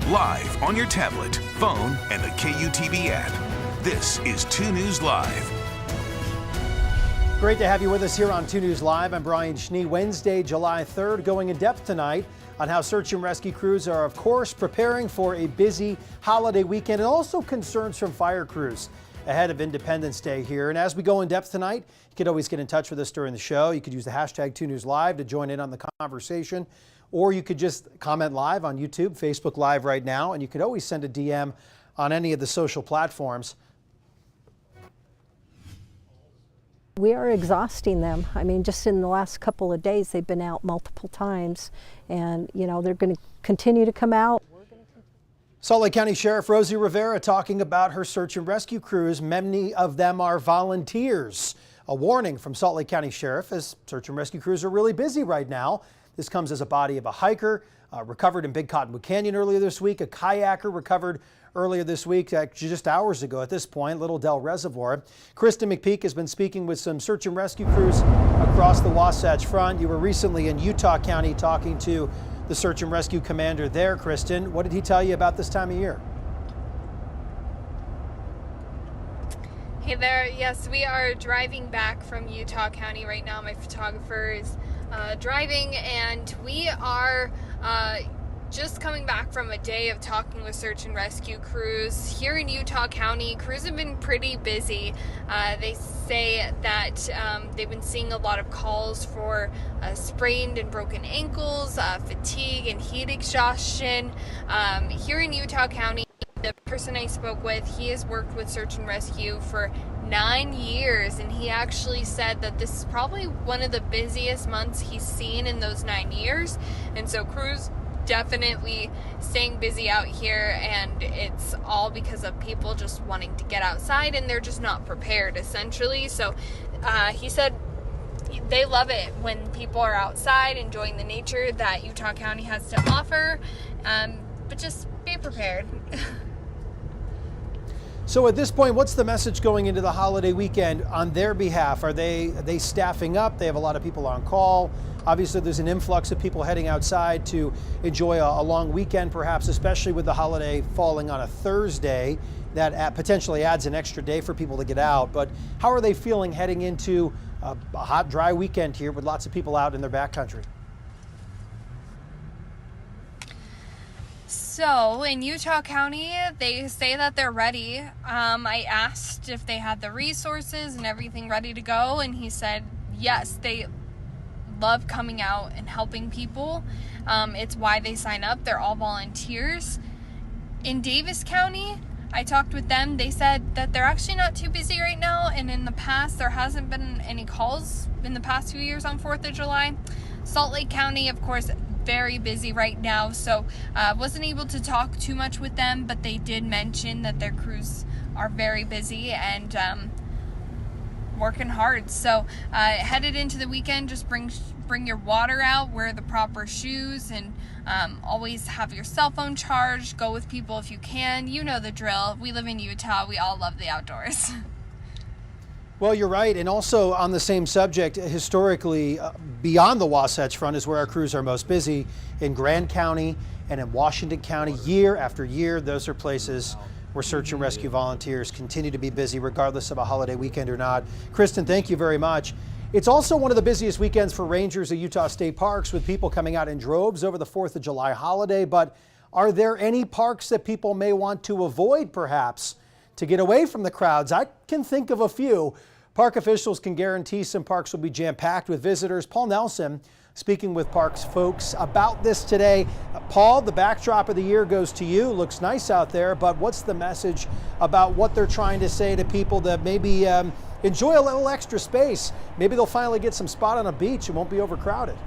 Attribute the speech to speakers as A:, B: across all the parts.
A: live on your tablet, phone, and the KUTV app. This is 2 News Live.
B: Great to have you with us here on 2 News Live. I'm Brian Schnee. Wednesday, July 3rd, going in depth tonight on how search and rescue crews are, of course, preparing for a busy holiday weekend and also concerns from fire crews ahead of Independence Day here. And as we go in depth tonight, you could always get in touch with us during the show. You could use the hashtag 2 News Live to join in on the conversation, or you could just comment live on YouTube, Facebook Live right now, and you could always send a DM on any of the social platforms.
C: We are exhausting them. I mean, just in the last couple of days, they've been out multiple times, and you know, they're going to continue to come out.
B: Salt Lake County Sheriff Rosie Rivera talking about her search and rescue crews. Many of them are volunteers. A warning from Salt Lake County Sheriff as search and rescue crews are really busy right now. This comes as a body of a hiker recovered in Big Cottonwood Canyon earlier this week. A kayaker recovered earlier this week, just hours ago at this point, Little Dell Reservoir. Kristen McPeak has been speaking with some search and rescue crews across the Wasatch Front. You were recently in Utah County talking to the search and rescue commander there, Kristen. What did he tell you about this time of year?
D: Hey there, yes, we are driving back from Utah County right now. My photographer is driving, and we are just coming back from a day of talking with search and rescue crews. Here in Utah County, crews have been pretty busy. They say that they've been seeing a lot of calls for sprained and broken ankles, fatigue and heat exhaustion. Here in Utah County, the person I spoke with, he has worked with search and rescue for 9 years, and he actually said that this is probably one of the busiest months he's seen in those 9 years. And so crews definitely staying busy out here, and it's all because of people just wanting to get outside and they're just not prepared, essentially. So he said they love it when people are outside enjoying the nature that Utah County has to offer, but just be prepared.
B: So at this point, what's the message going into the holiday weekend on their behalf? Are they staffing up? They have a lot of people on call. Obviously, there's an influx of people heading outside to enjoy a long weekend, perhaps, especially with the holiday falling on a Thursday. That potentially adds an extra day for people to get out. But how are they feeling heading into a hot, dry weekend here with lots of people out in their backcountry?
D: So in Utah County, they say that they're ready. I asked if they had the resources and everything ready to go, and he said yes, they love coming out and helping people. It's why they sign up. They're all volunteers. In Davis County, I talked with them. They said that they're actually not too busy right now, and in the past there hasn't been any calls in the past 2 years on 4th of July. Salt Lake County, of course, very busy right now, so wasn't able to talk too much with them, but they did mention that their crews are very busy and working hard. So headed into the weekend, just bring your water out, wear the proper shoes, and always have your cell phone charged. Go with people if you can. You know the drill. We live in Utah. We all love the outdoors.
B: Well, you're right. And also on the same subject, historically, beyond the Wasatch Front is where our crews are most busy. In Grand County and in Washington County, year after year, those are places where search and rescue volunteers continue to be busy, regardless of a holiday weekend or not. Kristen, thank you very much. It's also one of the busiest weekends for rangers at Utah State Parks, with people coming out in droves over the 4th of July holiday. But are there any parks that people may want to avoid, perhaps, to get away from the crowds? I can think of a few. Park officials can guarantee some parks will be jam-packed with visitors. Paul Nelson speaking with parks folks about this today. Paul, the backdrop of the year goes to you. Looks nice out there, but what's the message about what they're trying to say to people that maybe enjoy a little extra space? Maybe they'll finally get some spot on a beach and won't be overcrowded.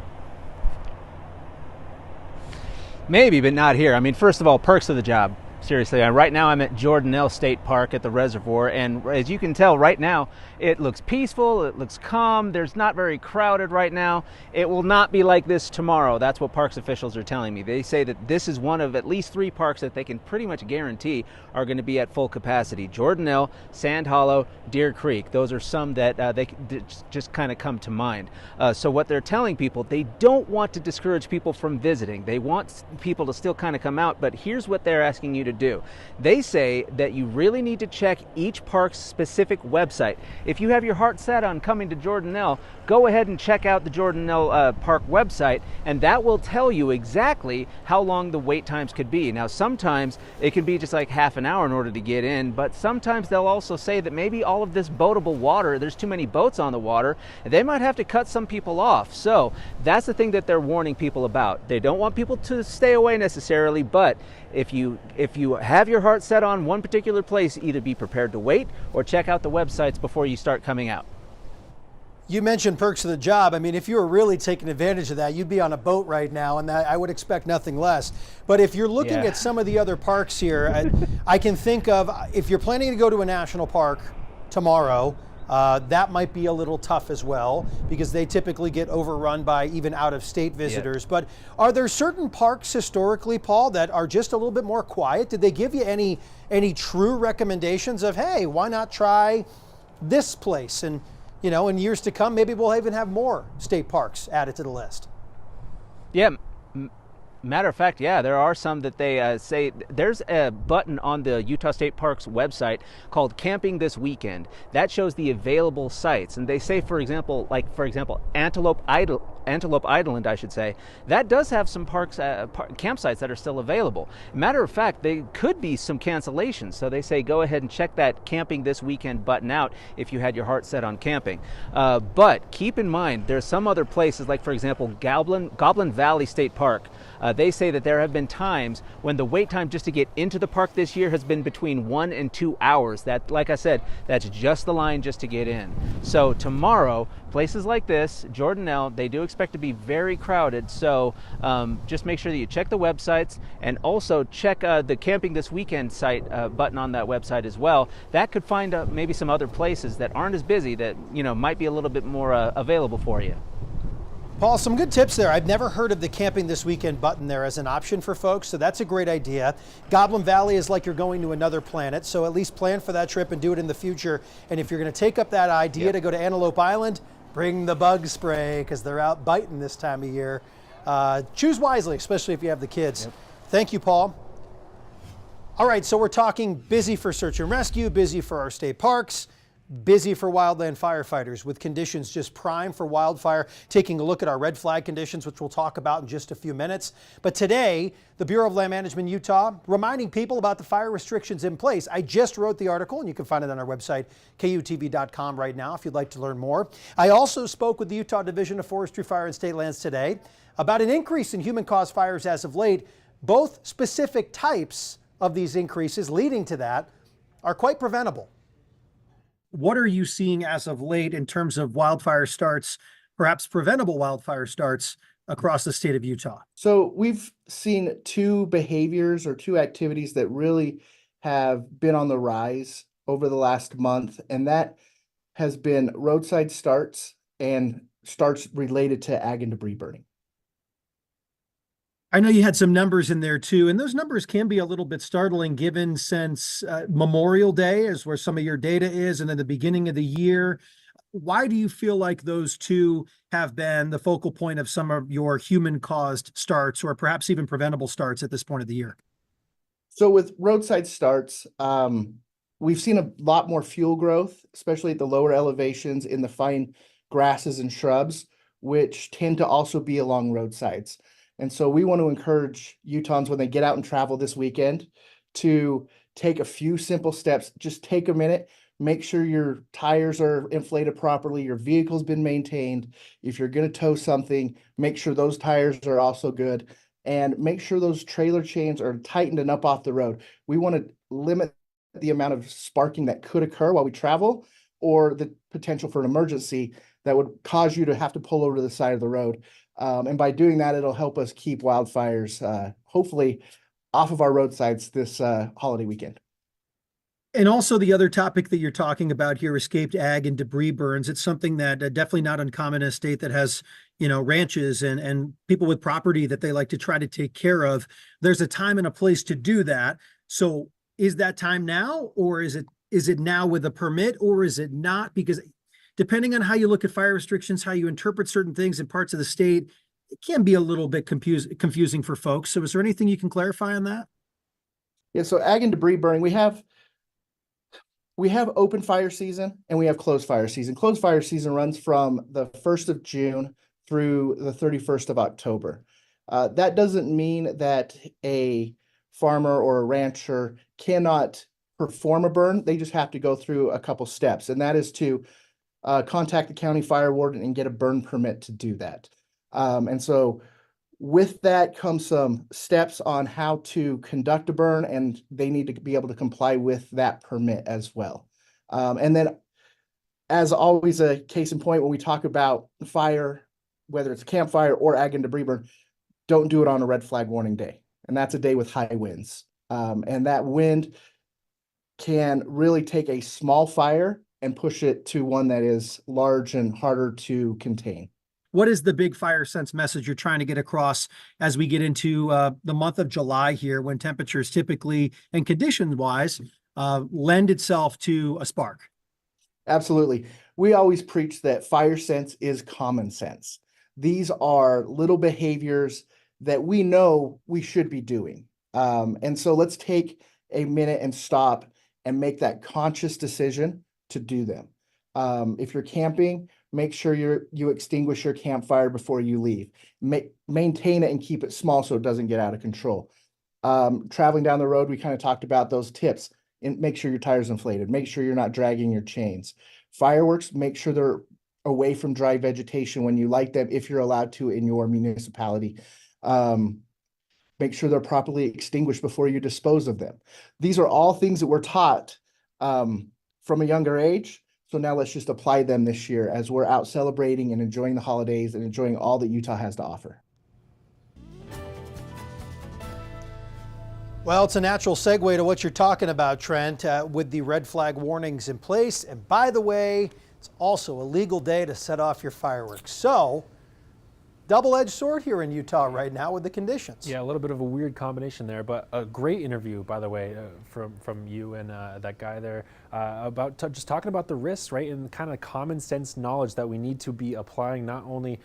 E: Maybe, but not here. I mean, first of all, perks of the job. seriously. Right now I'm at Jordanelle State Park at the reservoir, and as you can tell right now, it looks peaceful, it looks calm, there's not very crowded right now. It will not be like this tomorrow. That's what parks officials are telling me. They say that this is one of at least 3 parks that they can pretty much guarantee are going to be at full capacity. Jordanelle, Sand Hollow, Deer Creek, those are some that they just kind of come to mind. So what they're telling people, they don't want to discourage people from visiting. They want people to still kind of come out, but here's what they're asking you to do. They say that you really need to check each park's specific website. If you have your heart set on coming to Jordanelle, go ahead and check out the Jordanelle Park website, and that will tell you exactly how long the wait times could be. Now, sometimes it can be just like half an hour in order to get in, but sometimes they'll also say that maybe all of this boatable water, there's too many boats on the water, they might have to cut some people off. So that's the thing that they're warning people about. They don't want people to stay away necessarily, but if you have your heart set on one particular place, either be prepared to wait or check out the websites before you start coming out.
B: You mentioned perks of the job. I mean, if you were really taking advantage of that, you'd be on a boat right now, and I would expect nothing less. But if you're looking at some of the other parks here, I can think of, if you're planning to go to a national park tomorrow, that might be a little tough as well, because they typically get overrun by even out-of-state visitors. But are there certain parks historically, Paul, that are just a little bit more quiet? Did they give you any true recommendations of, hey, why not try this place? And you know, in years to come, maybe we'll even have more state parks added to the list.
E: Yeah. Matter of fact, yeah, there are some that they say. There's a button on the Utah State Parks website called Camping This Weekend. That shows the available sites. And they say, for example, Antelope Island, I should say, that does have some parks, campsites that are still available. Matter of fact, there could be some cancellations. So they say go ahead and check that Camping This Weekend button out if you had your heart set on camping. But keep in mind, there's some other places, like, for example, Goblin Valley State Park. They say that there have been times when the wait time just to get into the park this year has been between 1 and 2 hours. That, like I said, that's just the line just to get in. So tomorrow, places like this, Jordanelle, they do expect to be very crowded. So just make sure that you check the websites, and also check the Camping This Weekend site button on that website as well. That could find maybe some other places that aren't as busy that, you know, might be a little bit more available for you.
B: Paul, some good tips there. I've never heard of the Camping This Weekend button there as an option for folks, so that's a great idea. Goblin Valley is like you're going to another planet, so at least plan for that trip and do it in the future. And if you're going to take up that idea to go to Antelope Island, bring the bug spray, because they're out biting this time of year. Choose wisely, especially if you have the kids. Thank you, Paul. All right, so we're talking busy for search and rescue, busy for our state parks, busy for wildland firefighters, with conditions just prime for wildfire. Taking a look at our red flag conditions, which we'll talk about in just a few minutes. But today, the Bureau of Land Management Utah reminding people about the fire restrictions in place. I just wrote the article, and you can find it on our website, KUTV.com right now if you'd like to learn more. I also spoke with the Utah Division of Forestry, Fire and State Lands today about an increase in human-caused fires as of late. Both specific types of these increases leading to that are quite preventable. What are you seeing as of late in terms of wildfire starts, perhaps preventable wildfire starts across the state of Utah?
F: So we've seen 2 behaviors or 2 activities that really have been on the rise over the last month, and that has been roadside starts and starts related to ag and debris burning.
B: I know you had some numbers in there too, and those numbers can be a little bit startling given since Memorial Day is where some of your data is, and then the beginning of the year. Why do you feel like those 2 have been the focal point of some of your human-caused starts, or perhaps even preventable starts at this point of the year?
F: So with roadside starts, we've seen a lot more fuel growth, especially at the lower elevations in the fine grasses and shrubs, which tend to also be along roadsides. And so we want to encourage Utahns when they get out and travel this weekend to take a few simple steps. Just take a minute, make sure your tires are inflated properly, your vehicle's been maintained. If you're going to tow something, make sure those tires are also good, and make sure those trailer chains are tightened and up off the road. We want to limit the amount of sparking that could occur while we travel, or the potential for an emergency that would cause you to have to pull over to the side of the road. And by doing that, it'll help us keep wildfires hopefully off of our roadsides this holiday weekend.
B: And also the other topic that you're talking about here, escaped ag and debris burns. It's something that definitely not uncommon in a state that has, ranches and people with property that they like to try to take care of. There's a time and a place to do that. So is that time now, or is it now with a permit, or is it not? Because depending on how you look at fire restrictions, how you interpret certain things in parts of the state, it can be a little bit confusing for folks. So is there anything you can clarify on that?
F: Yeah, so ag and debris burning, we have open fire season and we have closed fire season. Closed fire season runs from the 1st of June through the 31st of October. That doesn't mean that a farmer or a rancher cannot perform a burn. They just have to go through a couple steps, and that is to contact the county fire warden and get a burn permit to do that. And so with that comes some steps on how to conduct a burn, and they need to be able to comply with that permit as well. And then, as always, a case in point, when we talk about fire, whether it's a campfire or ag and debris burn, don't do it on a red flag warning day. And that's a day with high winds. And that wind can really take a small fire and push it to one that is large and harder to contain.
B: What is the big fire sense message you're trying to get across as we get into the month of July here, when temperatures typically and conditions wise lend itself to a spark?
F: Absolutely. We always preach that fire sense is common sense. These are little behaviors that we know we should be doing. And so let's take a minute and stop and make that conscious decision to do them. If you're camping, make sure you extinguish your campfire before you leave. Maintain it and keep it small so it doesn't get out of control. Traveling down the road, we kind of talked about those tips. And make sure your tire's inflated. Make sure you're not dragging your chains. Fireworks, make sure they're away from dry vegetation when you light them, if you're allowed to in your municipality. Make sure they're properly extinguished before you dispose of them. These are all things that we're taught from a younger age. So now let's just apply them this year as we're out celebrating and enjoying the holidays and enjoying all that Utah has to offer.
B: Well, it's a natural segue to what you're talking about, Trent, with the red flag warnings in place. And by the way, it's also a legal day to set off your fireworks. So, double-edged sword here in Utah right now with the conditions.
G: Yeah, a little bit of a weird combination there, but a great interview, by the way, from you and that guy there about just talking about the risks, right, and kind of common sense knowledge that we need to be applying not only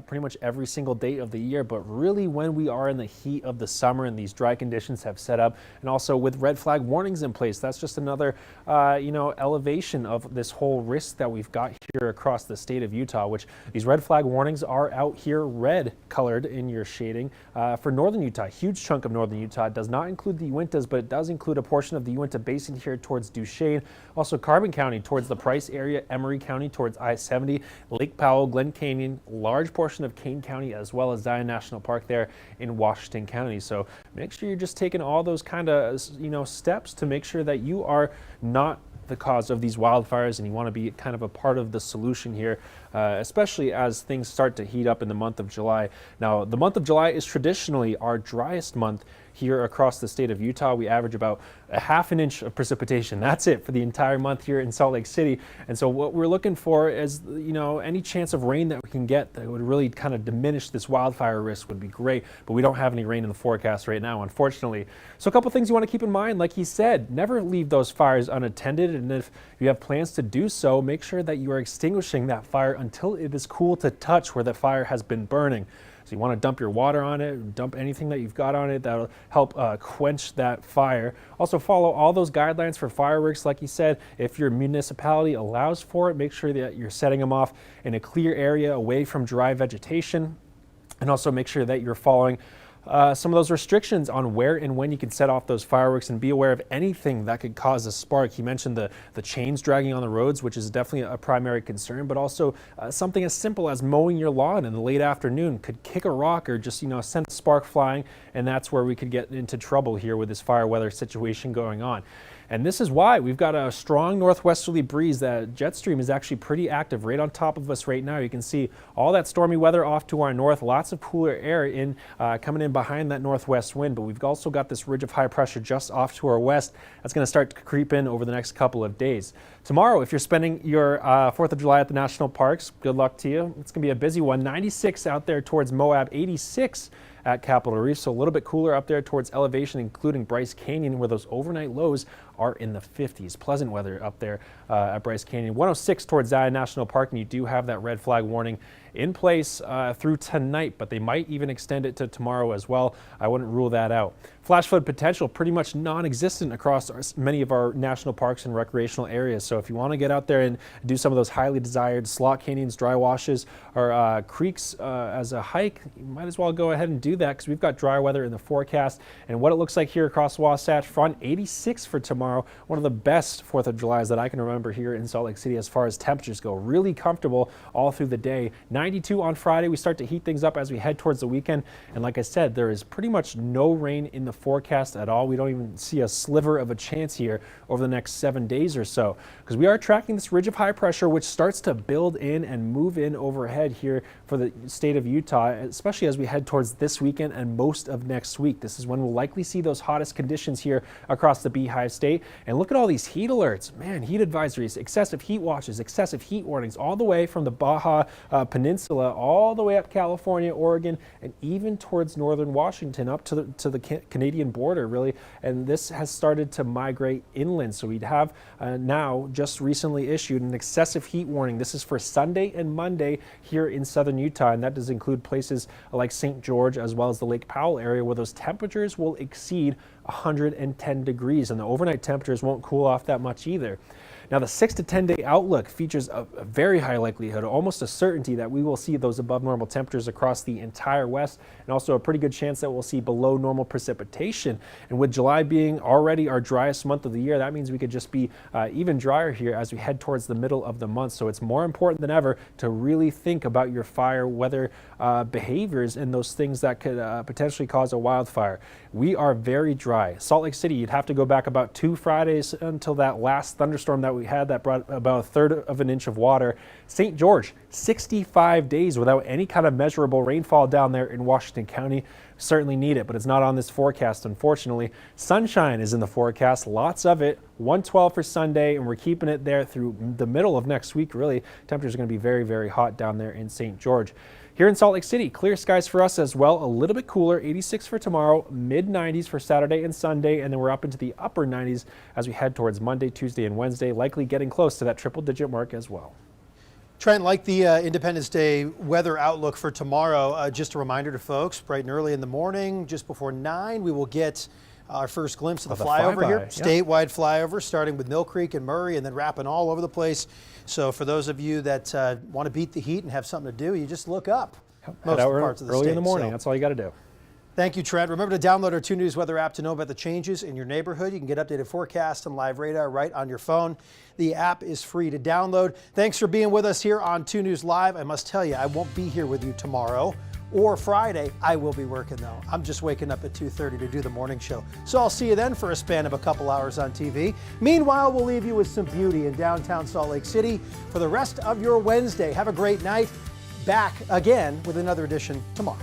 G: pretty much every single day of the year, but really when we are in the heat of the summer and these dry conditions have set up, and also with red flag warnings in place. That's just another, elevation of this whole risk that we've got here across the state of Utah, which these red flag warnings are out here red colored in your shading for northern Utah. Huge chunk of northern Utah. It does not include the Uintas, but it does include a portion of the Uinta Basin here towards Duchesne, also Carbon County towards the Price area, Emery County towards I-70, Lake Powell, Glen Canyon, large portion of Kane County, as well as Zion National Park there in Washington County. So make sure you're just taking all those kind of steps to make sure that you are not the cause of these wildfires, and you want to be kind of a part of the solution here, especially as things start to heat up in the month of July. Now, the month of July is traditionally our driest month here across the state of Utah. We average about a half an inch of precipitation. That's it for the entire month here in Salt Lake City. And so what we're looking for is, any chance of rain that we can get that would really kind of diminish this wildfire risk would be great. But we don't have any rain in the forecast right now, unfortunately. So a couple things you want to keep in mind, like he said, never leave those fires unattended. And if you have plans to do so, make sure that you are extinguishing that fire until it is cool to touch where the fire has been burning. So you want to dump your water on it, dump anything that you've got on it that'll help quench that fire. Also follow all those guidelines for fireworks, like you said. If your municipality allows for it, make sure that you're setting them off in a clear area away from dry vegetation. And also make sure that you're following some of those restrictions on where and when you can set off those fireworks, and be aware of anything that could cause a spark. He mentioned the chains dragging on the roads, which is definitely a primary concern, but also something as simple as mowing your lawn in the late afternoon could kick a rock or just, send a spark flying, and that's where we could get into trouble here with this fire weather situation going on. And this is why we've got a strong northwesterly breeze. That jet stream is actually pretty active right on top of us right now. You can see all that stormy weather off to our north, lots of cooler air coming in behind that northwest wind, but we've also got this ridge of high pressure just off to our west. That's going to start to creep in over the next couple of days. Tomorrow, if you're spending your 4th of July at the national parks, good luck to you. It's going to be a busy one. 96 out there towards Moab, 86 at Capitol Reef, so a little bit cooler up there towards elevation, including Bryce Canyon, where those overnight lows are in the 50s. Pleasant weather up there at Bryce Canyon. 106 towards Zion National Park, and you do have that red flag warning in place through tonight, but they might even extend it to tomorrow as well. I wouldn't rule that out. Flash flood potential pretty much non-existent across many of our national parks and recreational areas. So if you want to get out there and do some of those highly desired slot canyons, dry washes, or creeks as a hike, you might as well go ahead and do that, because we've got dry weather in the forecast. And what it looks like here across Wasatch Front, 86 for tomorrow. One of the best 4th of Julys that I can remember here in Salt Lake City as far as temperatures go. Really comfortable all through the day. 92 on Friday. We start to heat things up as we head towards the weekend. And like I said, there is pretty much no rain in the forecast at all. We don't even see a sliver of a chance here over the next 7 days or so, because we are tracking this ridge of high pressure, which starts to build in and move in overhead here for the state of Utah, especially as we head towards this weekend and most of next week. This is when we'll likely see those hottest conditions here across the Beehive State. And look at all these heat alerts, man, heat advisories, excessive heat watches, excessive heat warnings, all the way from the Baja Peninsula, all the way up California, Oregon, and even towards northern Washington, up to the Canadian border, really. And this has started to migrate inland. So we'd have now just recently issued an excessive heat warning. This is for Sunday and Monday here in southern Utah, and that does include places like St. George as well as the Lake Powell area, where those temperatures will exceed 110 degrees, and the overnight temperatures won't cool off that much either. Now, the 6 to 10 day outlook features a very high likelihood, almost a certainty, that we will see those above normal temperatures across the entire west, and also a pretty good chance that we'll see below normal precipitation. And with July being already our driest month of the year, that means we could just be even drier here as we head towards the middle of the month. So it's more important than ever to really think about your fire weather behaviors and those things that could potentially cause a wildfire. We are very dry. Salt Lake City, you'd have to go back about 2 Fridays until that last thunderstorm that we had that brought about 1/3 of an inch of water. St. George, 65 days without any kind of measurable rainfall down there in Washington County. Certainly need it, but it's not on this forecast, unfortunately. Sunshine is in the forecast, lots of it. 112 for Sunday, and we're keeping it there through the middle of next week, really. Temperatures are going to be very, very hot down there in St. George. Here in Salt Lake City, clear skies for us as well. A little bit cooler, 86 for tomorrow, mid-90s for Saturday and Sunday, and then we're up into the upper 90s as we head towards Monday, Tuesday, and Wednesday, likely getting close to that triple-digit mark as well.
B: Trent, like the Independence Day weather outlook for tomorrow, just a reminder to folks, bright and early in the morning, just before 9, we will get our first glimpse of the flyover here, statewide flyover, starting with Mill Creek and Murray and then wrapping all over the place. So for those of you that want to beat the heat and have something to do, you just look up most of the parts of the state.
G: Early in the morning, that's all you got to do.
B: Thank you, Trent. Remember to download our 2 News weather app to know about the changes in your neighborhood. You can get updated forecasts and live radar right on your phone. The app is free to download. Thanks for being with us here on 2 News Live. I must tell you, I won't be here with you tomorrow or Friday. I will be working, though. I'm just waking up at 2:30 to do the morning show. So I'll see you then for a span of a couple hours on TV. Meanwhile, we'll leave you with some beauty in downtown Salt Lake City for the rest of your Wednesday. Have a great night. Back again with another edition tomorrow.